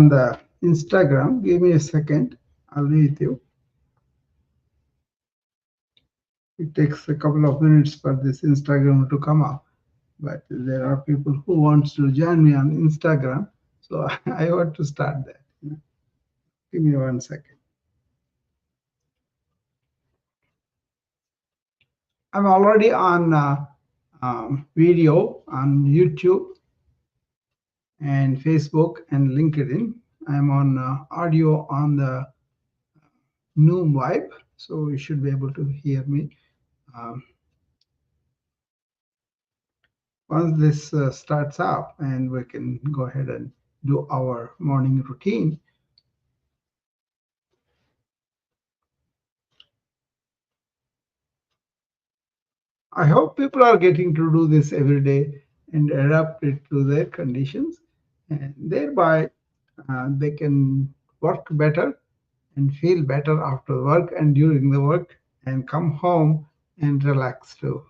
on the Instagram. Give me a second. I'll be with you. It takes a couple of minutes for this Instagram to come up, but there are people who wants to join me on Instagram, so I want to start that. Give me 1 second. I'm already on video on YouTube and Facebook and LinkedIn. I'm on audio on the Noom Vibe, so you should be able to hear me. Um, Once this starts up, and we can go ahead and do our morning routine. I hope people are getting to do this every day and adapt it to their conditions, and thereby they can work better and feel better after work and during the work, and come home and relax too.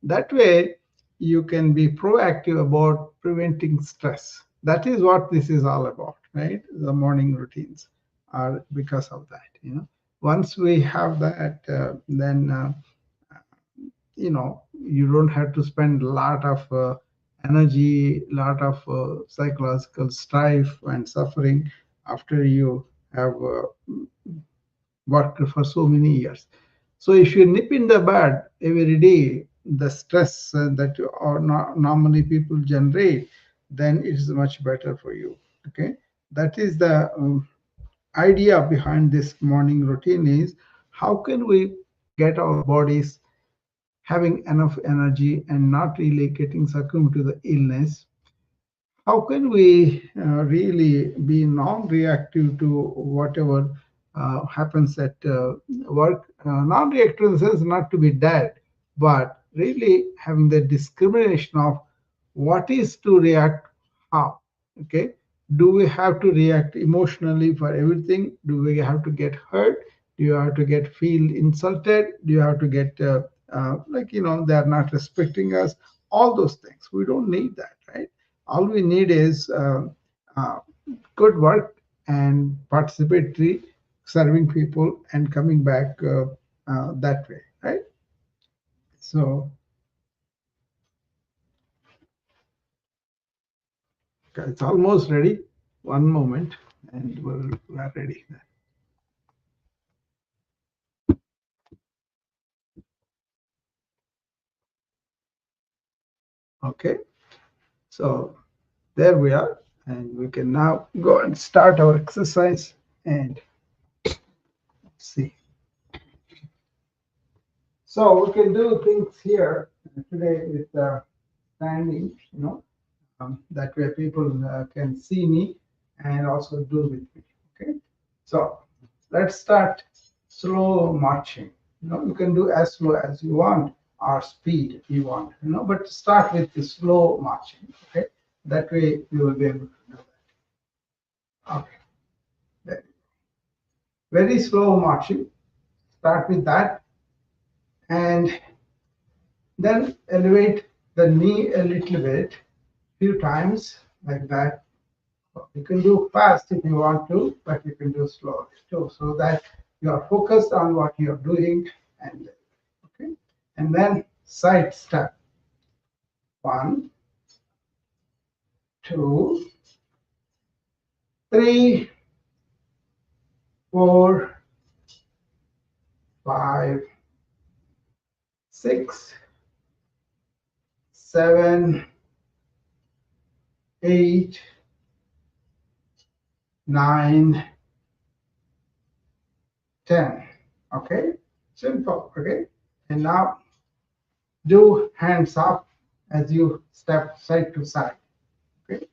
That way you can be proactive about preventing stress. That is what this is all about, right? The morning routines are because of that. Once we have that, then you don't have to spend a lot of energy, lot of psychological strife and suffering after you have worked for so many years. So if you nip in the bud every day, the stress that normally people generate, then it is much better for you. Okay, that is the idea behind this morning routine, is how can we get our bodies having enough energy and not really getting succumbed to the illness. How can we really be non-reactive to whatever happens at work? Non-reactive in the sense not to be dead, but really having the discrimination of what is to react how. Okay, do we have to react emotionally for everything? Do we have to get hurt? Do you have to get feel insulted? Do you have to get they are not respecting us? All those things, we don't need that, right? All we need is uh, good work and participatory serving people and coming back that way, right? So okay, it's almost ready. One moment, and we're ready. Okay, so there we are, and we can now go and start our exercise and see. So we can do things here today with standing, that way people can see me and also do with me. Okay, so let's start slow marching. You can do as slow as you want or speed you want, but start with the slow marching. Okay, that way you will be able to do that. Okay, very slow marching. Start with that, and then elevate the knee a little bit, few times like that. You can do fast if you want to, but you can do slow too, so that you are focused on what you're doing. And okay, and then side step. 1, 2, 3, 4, 5, 6, 7, 8, 9, 10. Okay, simple. Okay, and now do hands up as you step side to side. Okay,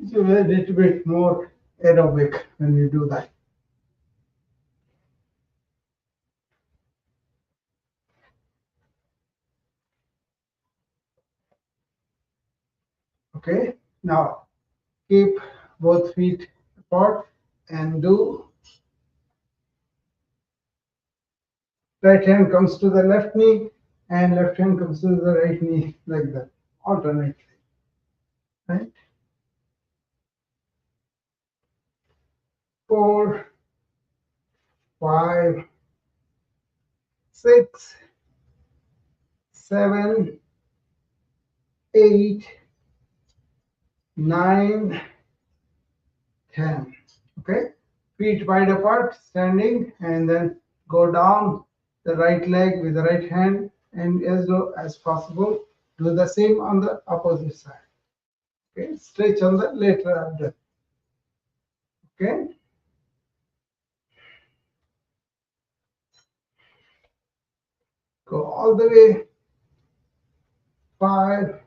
it's a little bit more aerobic when you do that. Okay, now keep both feet apart and do right hand comes to the left knee and left hand comes to the right knee, like that. alternately. Right? 4, 5, 6, 7, 8, 9, 10. Okay, feet wide apart, standing, and then go down the right leg with the right hand, and as low as possible. Do the same on the opposite side. Okay, stretch on the lateral abdomen. Okay, go all the way. 5,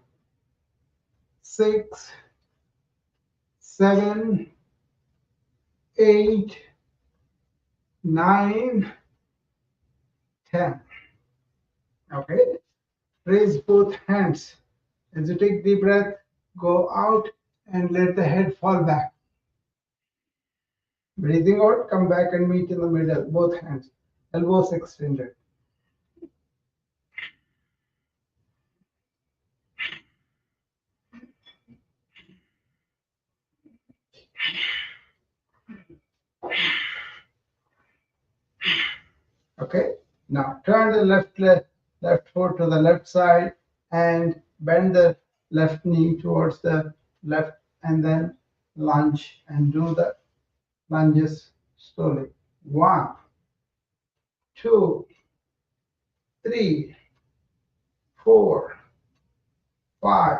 6, 7, 8, 9, 10. Okay, raise both hands. As you take deep breath, go out and let the head fall back. Breathing out, come back and meet in the middle, both hands, elbows extended. Okay, now turn the left foot to the left side and bend the left knee towards the left, and then lunge and do the lunges slowly. 1, 2, 3, 4, 5,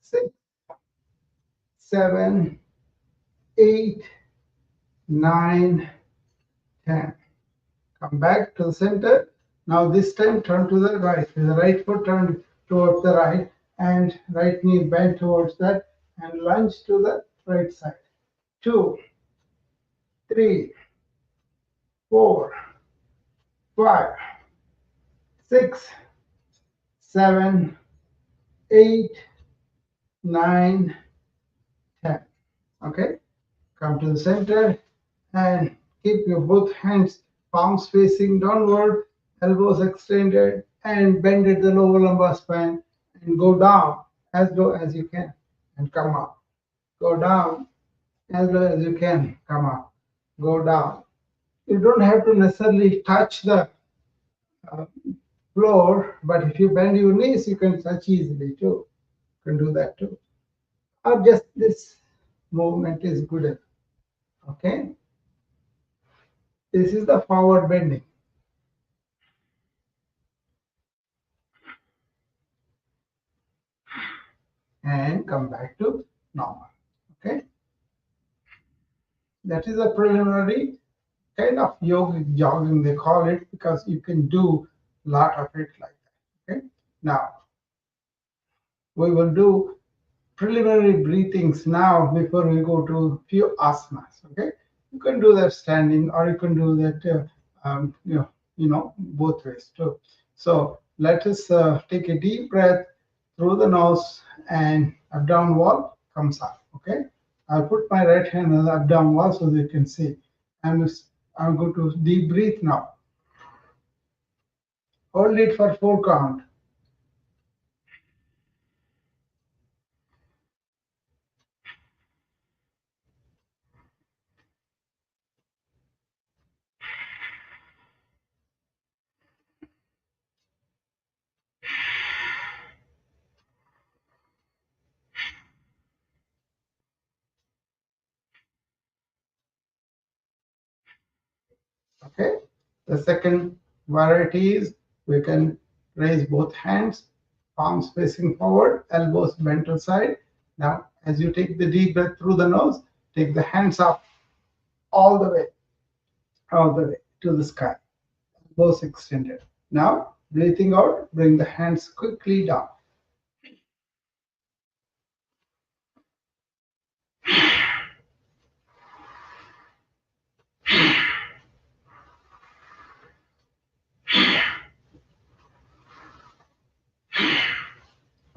6, 7, 8, 9, 10. Come back to the center. Now this time turn to the right. With the right foot turned towards the right and right knee bent towards that and lunge to the right side. 2, 3, 4, 5, 6, 7, 8, 9, 10. Okay. Come to the center and keep your both hands, palms facing downward, elbows extended, and bend at the lower lumbar spine and go down as low as you can and come up. Go down as low as you can, come up. Go down. You don't have to necessarily touch the uh, floor, but if you bend your knees, you can touch easily too. You can do that too. Or just this movement is good enough. Okay. This is the forward bending. And come back to normal. Okay, that is a preliminary kind of yogic jogging they call it, because you can do a lot of it like that. Okay, now we will do preliminary breathings now before we go to few asanas. Okay, you can do that standing or you can do that both ways too. So let us take a deep breath through the nose and abdomen wall comes up. Okay, I'll put my right hand on the abdomen wall so that you can see. I'm going to deep breathe now. Hold it for 4 count. Okay. The second variety is we can raise both hands, palms facing forward, elbows bent to side. Now, as you take the deep breath through the nose, take the hands up all the way to the sky, elbows extended. Now, breathing out, bring the hands quickly down.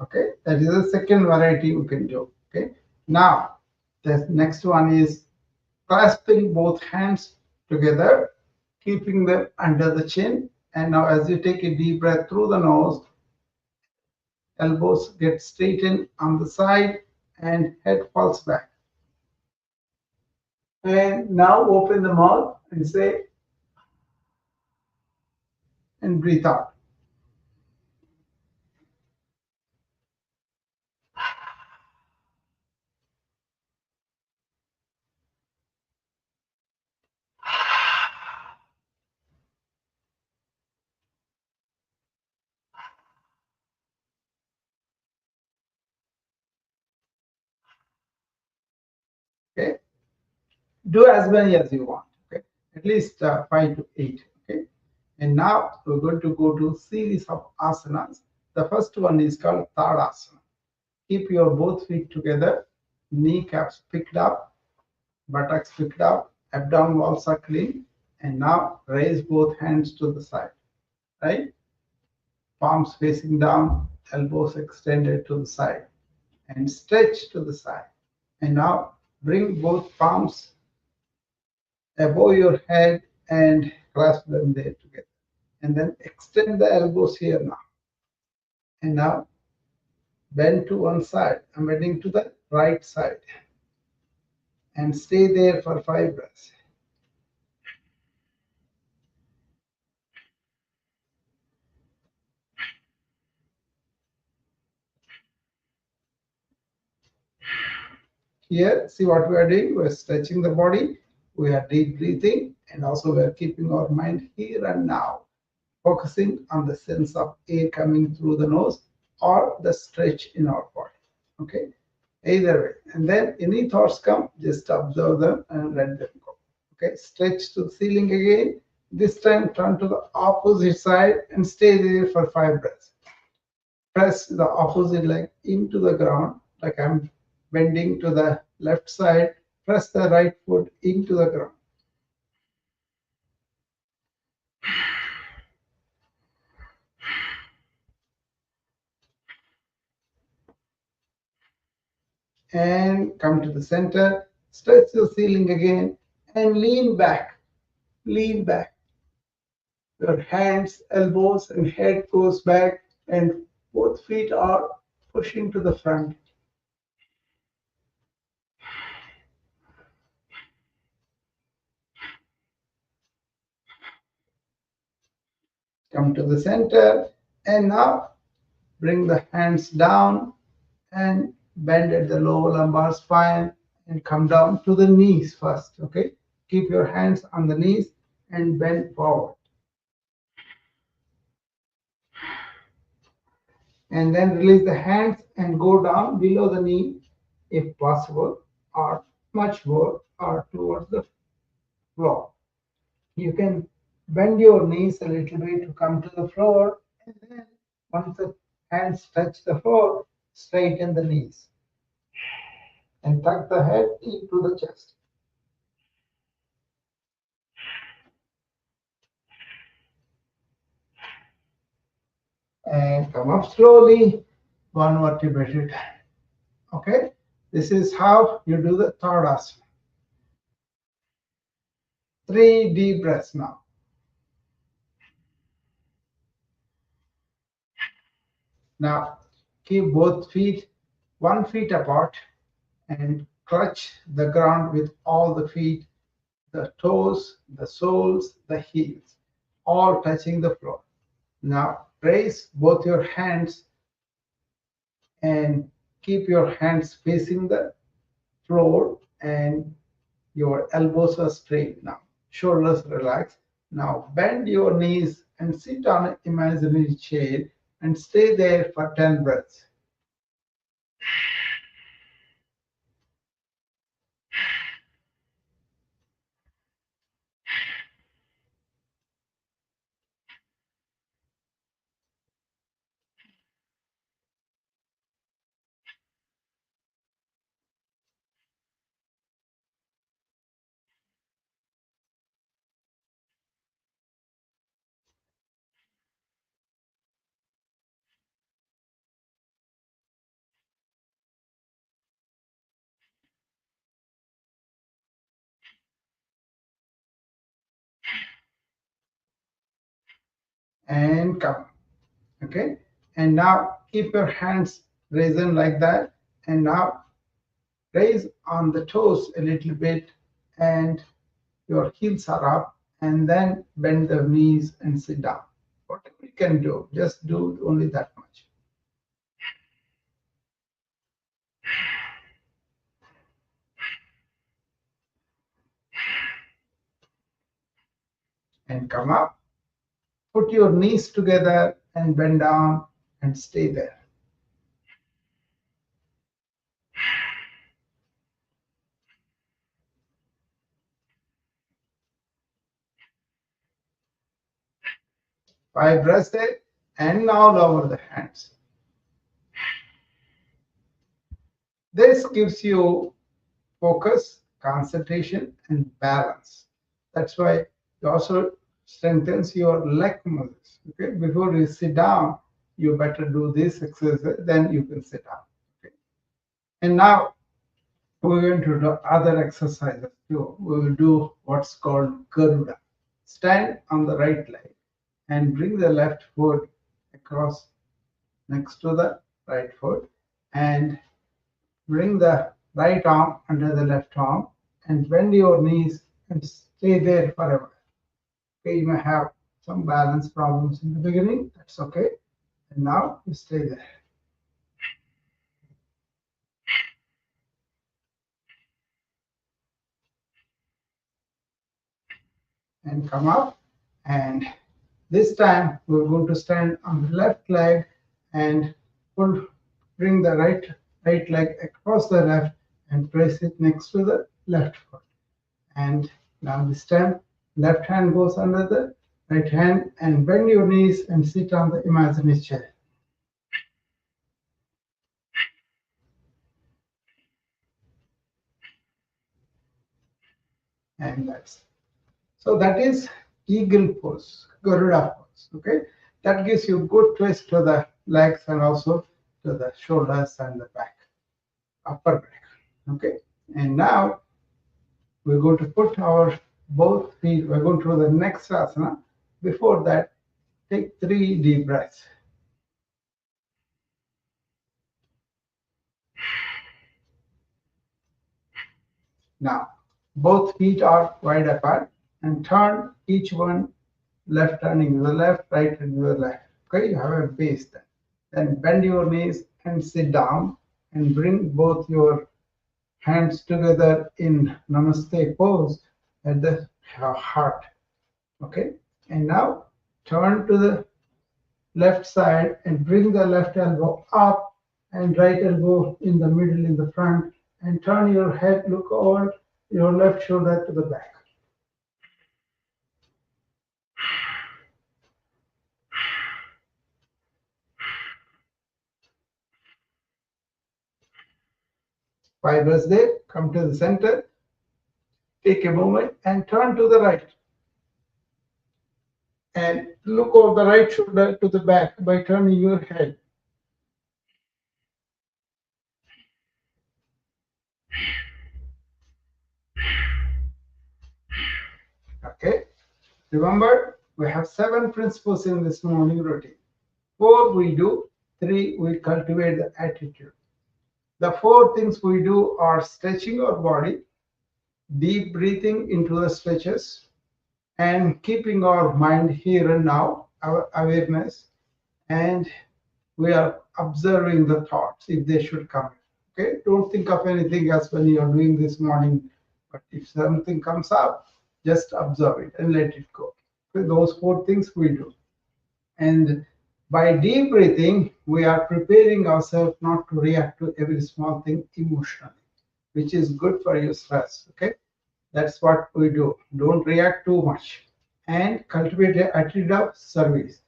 Okay, that is the second variety we can do. Okay, now the next one is clasping both hands together, keeping them under the chin. And now, as you take a deep breath through the nose, elbows get straightened on the side, and head falls back. And now open the mouth and say, and breathe out. Okay, do as many as you want. Okay, at least 5 to 8. Okay, and now we're going to go to series of asanas. The first one is called Tadasana. Keep your both feet together, kneecaps picked up, buttocks picked up, abdomen walls are clean, and now raise both hands to the side, right? Palms facing down, elbows extended to the side, and stretch to the side. And now bring both palms above your head and clasp them there together. And then extend the elbows here now. And now bend to one side. I'm bending to the right side. And stay there for 5 breaths. Here, see what we are doing? We're stretching the body, we are deep breathing, and also we are keeping our mind here and now, focusing on the sense of air coming through the nose or the stretch in our body. Okay, either way. And then any thoughts come, just observe them and let them go. Okay, stretch to the ceiling again. This time, turn to the opposite side and stay there for 5 breaths. Press the opposite leg into the ground, like I'm bending to the left side. Press the right foot into the ground. And come to the center. Stretch the ceiling again and lean back. Lean back. Your hands, elbows, and head goes back, and both feet are pushing to the front. Come to the center, and now bring the hands down and bend at the lower lumbar spine and come down to the knees first. Okay, keep your hands on the knees and bend forward, and then release the hands and go down below the knee if possible, or much more, or towards the floor. You can bend your knees a little bit to come to the floor, and then once the hands touch the floor, straighten the knees and tuck the head into the chest. And come up slowly, one vertebra at a time. Okay, this is how you do the Tadasana. 3 deep breaths now. Now keep both feet 1 feet apart and clutch the ground with all the feet, the toes, the soles, the heels, all touching the floor. Now raise both your hands and keep your hands facing the floor, and your elbows are straight now. Shoulders relaxed. Now bend your knees and sit on an imaginary chair and stay there for 10 breaths. And come. Okay. And now keep your hands raising like that, and now raise on the toes a little bit, and your heels are up, and then bend the knees and sit down. Whatever you can do, just do only that much. And come up, put your knees together and bend down and stay there. Five breaths there, and now lower the hands. This gives you focus, concentration, and balance. That's why it also strengthens your leg muscles. Okay, before you sit down, you better do this exercise, then you can sit down. Okay, and now we're going to do other exercises too. We will do what's called Garuda. Stand on the right leg and bring the left foot across next to the right foot, and bring the right arm under the left arm and bend your knees and stay there forever. Okay, you may have some balance problems in the beginning, that's okay. And now you stay there. And come up, and this time we're going to stand on the left leg and pull, bring the right leg across the left and place it next to the left foot. And now this time, left hand goes under the right hand, and bend your knees and sit on the imaginary chair. And that's so that is eagle pose, Garuda pose. Okay, that gives you good twist to the legs and also to the shoulders and the back, upper back. Okay, and now we're going to put our both feet. We're going to do the next asana. Before that, take 3 deep breaths. Now, both feet are wide apart, and turn each one left turning to the left, right turning to the left. Okay, you have a base then. Then bend your knees and sit down and bring both your hands together in Namaste pose at the heart. Okay, and now turn to the left side and bring the left elbow up and right elbow in the middle in the front, and turn your head, look over your left shoulder to the back. Fibers there, come to the center, take a moment and turn to the right. And look over the right shoulder to the back by turning your head. Okay, remember we have 7 principles in this morning routine. 4 we do, 3 we cultivate the attitude. The 4 things we do are stretching our body, deep breathing into the stretches, and keeping our mind here and now, our awareness, and we are observing the thoughts if they should come. Okay, don't think of anything else when you are doing this morning, but if something comes up, just observe it and let it go. Okay, those 4 things we do. And by deep breathing, we are preparing ourselves not to react to every small thing emotionally, which is good for your stress. Okay, that's what we do. Don't react too much and cultivate an attitude of service.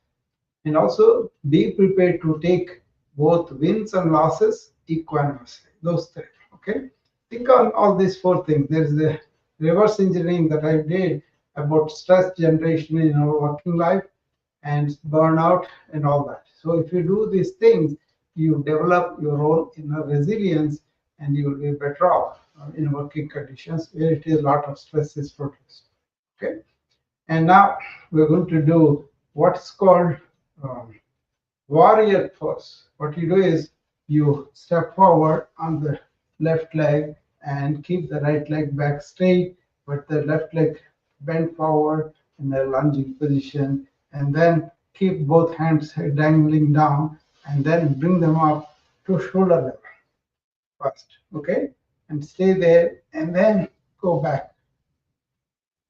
And also be prepared to take both wins and losses equanimously. Those 3. Okay, think on all these 4 things. There's the reverse engineering that I did about stress generation in our working life and burnout and all that. So if you do these things, you develop your own inner resilience, and you will be better off in working conditions where it is a lot of stress is produced. Okay, and now we're going to do what's called um, warrior pose. What you do is you step forward on the left leg and keep the right leg back straight, but the left leg bent forward in a lunging position, and then keep both hands dangling down, and then bring them up to shoulder level first, okay? And stay there, and then go back.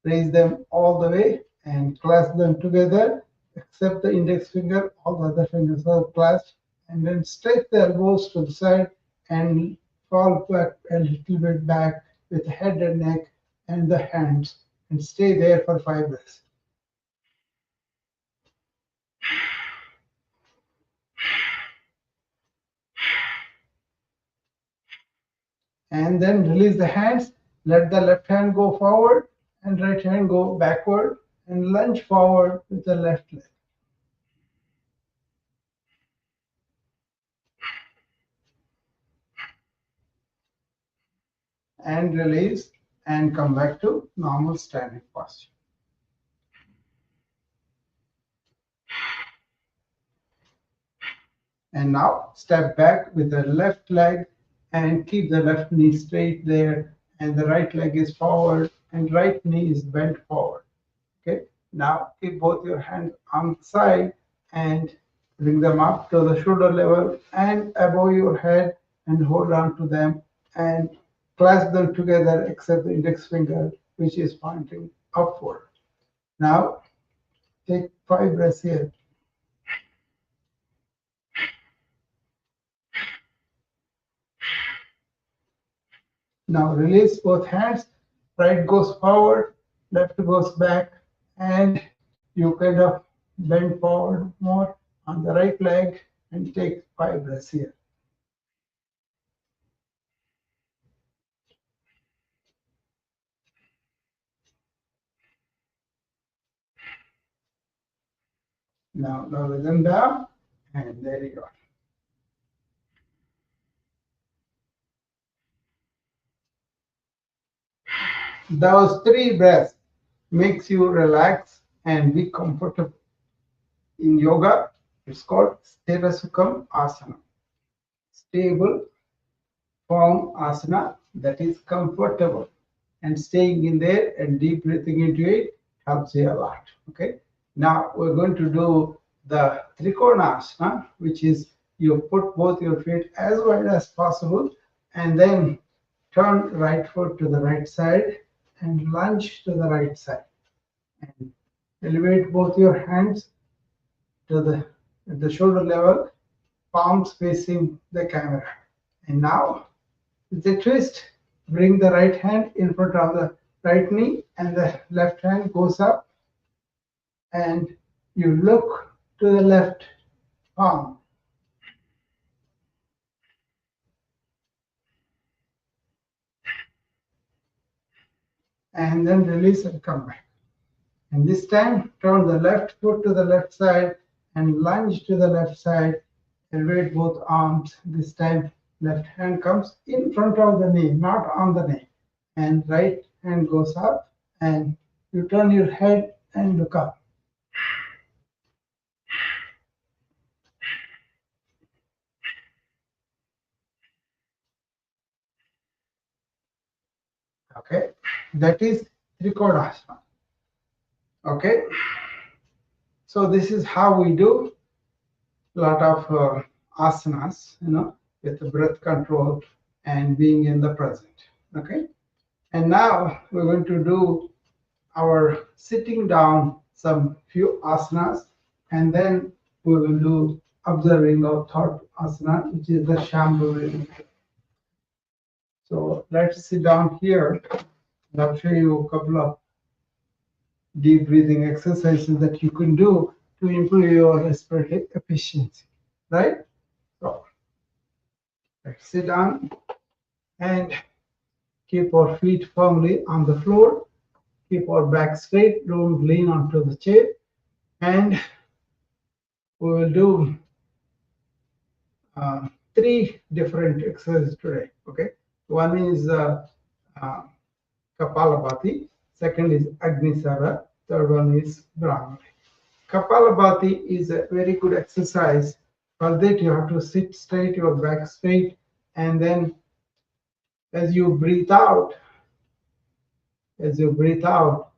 Raise them all the way and clasp them together, except the index finger, all the other fingers are clasped, and then stretch the elbows to the side and fall back a little bit back with the head and neck and the hands, and stay there for 5 breaths. And then release the hands, let the left hand go forward and right hand go backward, and lunge forward with the left leg. And release and come back to normal standing posture. And now step back with the left leg and keep the left knee straight there, and the right leg is forward and right knee is bent forward. Okay, now keep both your hands on the side and bring them up to the shoulder level and above your head, and hold on to them and clasp them together except the index finger, which is pointing upward. Now take 5 breaths here. Now release both hands, right goes forward, left goes back, and you kind of bend forward more on the right leg and take 5 breaths here. Now lower them down, and there you go. Those 3 breaths makes you relax and be comfortable. In yoga, it's called Sthira Sukham Asana. Stable, firm asana that is comfortable. And staying in there and deep breathing into it helps you a lot. Okay. Now we're going to do the Trikonasana, which is you put both your feet as wide as possible and then turn right foot to the right side and lunge to the right side. And elevate both your hands to the shoulder level, palms facing the camera. And now with a twist, bring the right hand in front of the right knee and the left hand goes up, and you look to the left palm. And then release and come back. And this time, turn the left foot to the left side and lunge to the left side. Elevate both arms. This time, left hand comes in front of the knee, not on the knee. And right hand goes up, and you turn your head and look up. Okay, that is Trikonasana. Okay, so this is how we do a lot of asanas, with the breath control and being in the present. Okay, and now we're going to do our sitting down some few asanas, and then we will do observing our third asana, which is the Shambhavi. So let's sit down here, and I'll show you a couple of deep breathing exercises that you can do to improve your respiratory efficiency, right? So let's sit down and keep our feet firmly on the floor. Keep our back straight, don't lean onto the chair. And we will do 3 different exercises today, okay? One is Kapalabhati, second is Agnisara, third one is Brahmari. Kapalabhati is a very good exercise For that, you have to sit straight, your back straight, and then as you breathe out,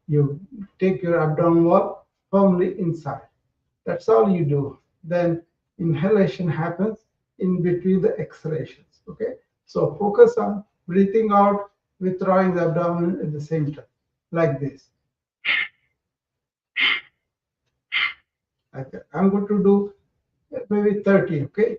you take your abdominal wall firmly inside. That's all you do. Then inhalation happens in between the exhalations. Okay. So focus on breathing out, withdrawing the abdomen at the same time, like this. Like that. I'm going to do maybe 30. Okay.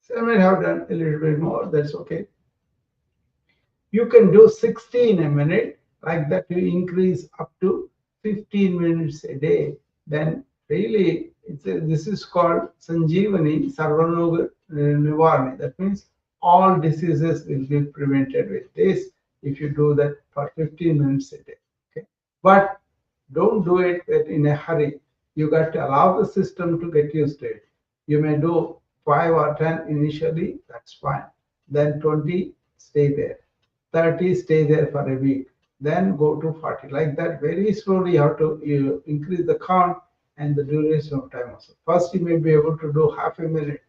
So I might have done a little bit more. That's okay. You can do 16 a minute, like that you increase up to 15 minutes a day. Then really, this is called Sanjeevani Sarvaroga Nivarni. That means all diseases will be prevented with this if you do that for 15 minutes a day. Okay, but don't do it in a hurry. You got to allow the system to get used to it. You may do 5 or 10 initially, that's fine. Then 20, stay there. 30, stay there for a week, then go to 40. Like that, very slowly you have to increase the count and the duration of time also. First, you may be able to do half a minute.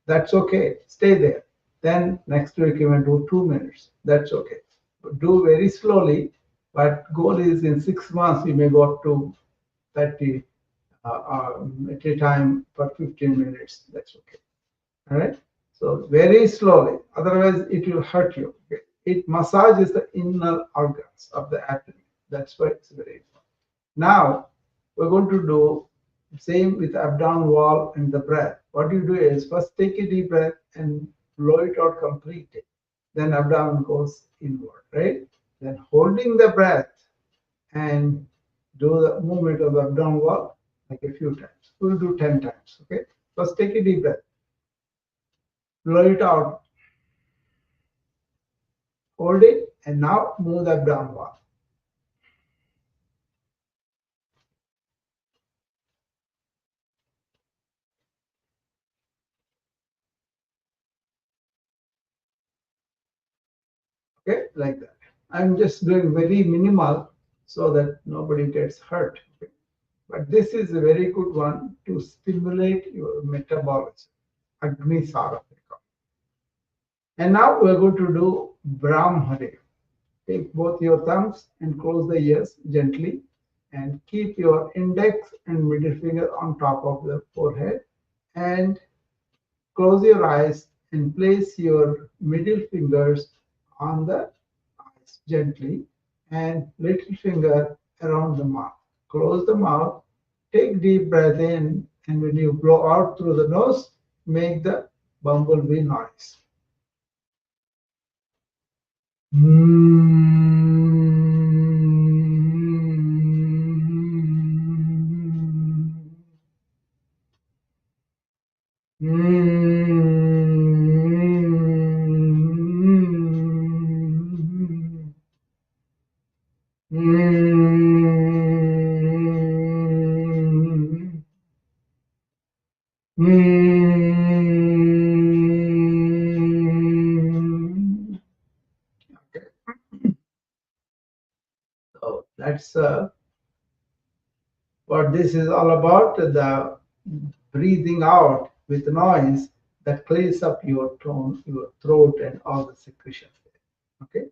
That's okay. Stay there. Then next week you may do 2 minutes. That's okay. But do very slowly. But goal is in 6 months you may go up to 30 at a time for 15 minutes. That's okay. All right. So very slowly. Otherwise, it will hurt you. Okay? It massages the inner organs of the abdomen. That's why it's very important. Now, we're going to do same with abdominal wall and the breath. What you do is first take a deep breath and blow it out completely. Then abdomen goes inward, right? Then holding the breath and do the movement of the abdominal wall like a few times. We'll do 10 times, okay? First take a deep breath, blow it out, hold it, and now move the abdominal wall. Okay, like that. I'm just doing very minimal so that nobody gets hurt. Okay? But this is a very good one to stimulate your metabolism. Agni Sarapika. And now we're going to do Brahmari. Take both your thumbs and close the ears gently and keep your index and middle finger on top of the forehead and close your eyes and place your middle fingers on the eyes gently and little finger around the mouth. Close the mouth, take deep breath in, and when you blow out through the nose, make the bumblebee noise. So that's what this is all about, the breathing out with noise that clears up your tone, your throat, and all the secretions. Okay.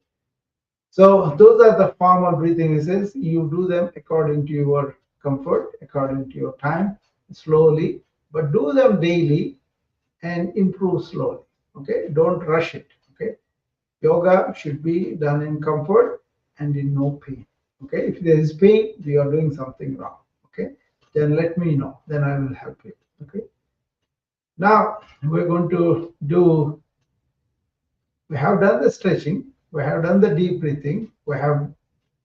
So those are the formal breathing exercises. You do them according to your comfort, according to your time, slowly, but do them daily and improve slowly. Okay. Don't rush it. Okay. Yoga should be done in comfort and in no pain. Okay. If there is pain, you are doing something wrong. Okay. Then let me know. Then I will help you. Okay. Now we're going to do, we have done the stretching, we have done the deep breathing, we have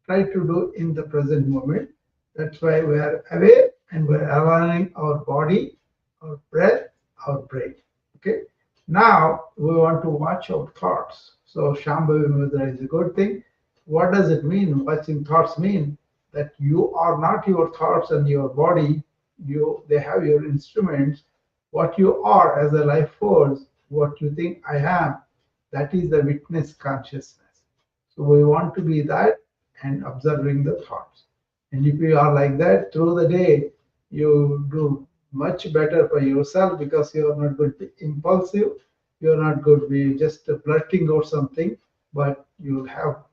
tried to do in the present moment. That's why we are aware and we're aligning our body, our breath, our brain. Okay. Now we want to watch our thoughts. So Shambhavi Mudra is a good thing. What does it mean? Watching thoughts mean that you are not your thoughts and your body. They have your instruments. What you are as a life force, what you think I am, that is the witness consciousness. So we want to be that and observing the thoughts. And if you are like that through the day, you do much better for yourself because you are not going to be impulsive. You are not going to be just blurting out something, but you have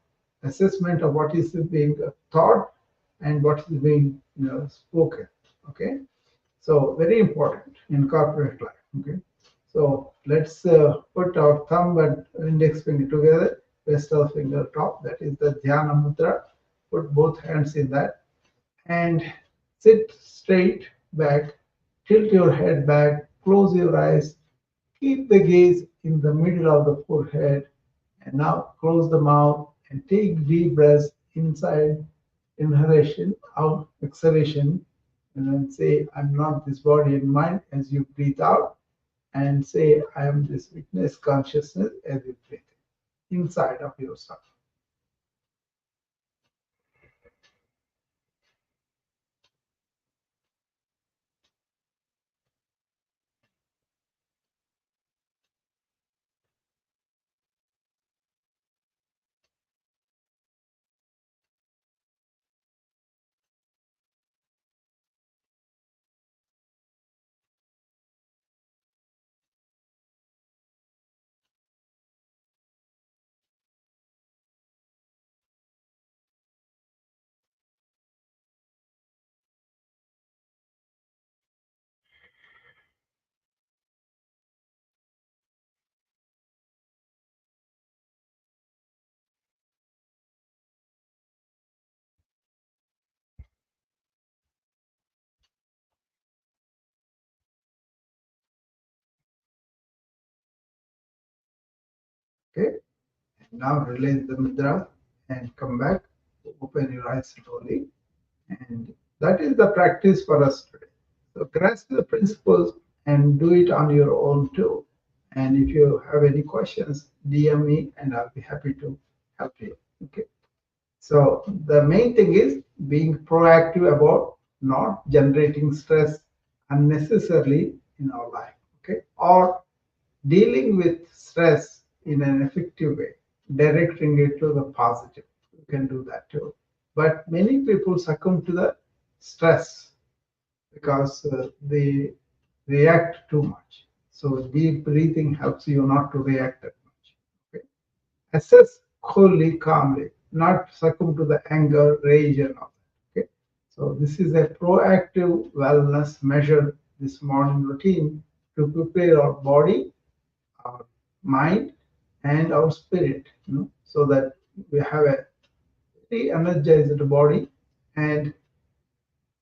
assessment of what is being thought and what is being spoken. Okay, so very important in corporate life. Okay, so let's put our thumb and index finger together, rest of finger top. That is the Dhyana Mudra. Put both hands in that and sit straight back. Tilt your head back. Close your eyes. Keep the gaze in the middle of the forehead. And now close the mouth and take deep breaths inside, inhalation, out, exhalation. And then say, I'm not this body and mind as you breathe out. And say, I am this witness consciousness as you breathe inside of yourself. Okay. Now release the mudra and come back. Open your eyes slowly. And that is the practice for us today. So grasp the principles and do it on your own too. And if you have any questions, DM me and I'll be happy to help you. Okay. So the main thing is being proactive about not generating stress unnecessarily in our life. Okay. Or dealing with stress in an effective way, directing it to the positive. You can do that too. But many people succumb to the stress because they react too much. So deep breathing helps you not to react that much. Okay? Assess coolly, calmly, not succumb to the anger, rage, and all that. Okay? So this is a proactive wellness measure, this morning routine to prepare our body, our mind, and our spirit, so that we have a very energized body and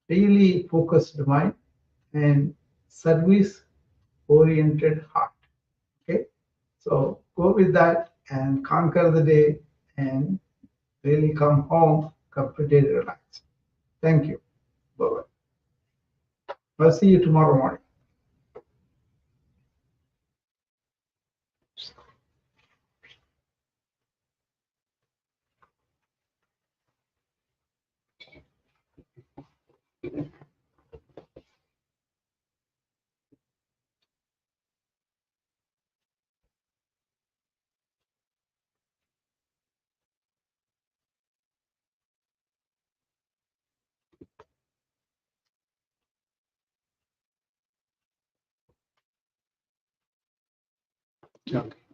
really focused mind and service oriented heart. Okay, so go with that and conquer the day and really come home completely relaxed. Thank you. Bye bye. I'll see you tomorrow morning. Okay.